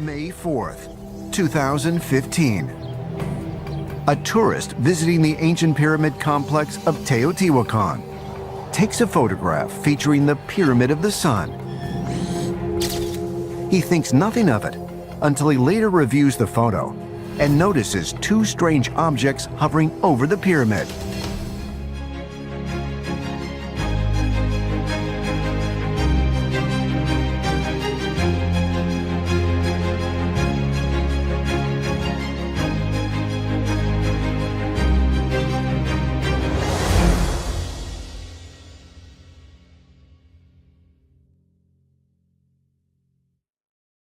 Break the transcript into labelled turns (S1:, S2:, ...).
S1: May 4th, 2015. A tourist visiting the ancient pyramid complex of Teotihuacan takes a photograph featuring the Pyramid of the Sun. He thinks nothing of it until he later reviews the photo and notices two strange objects hovering over the pyramid.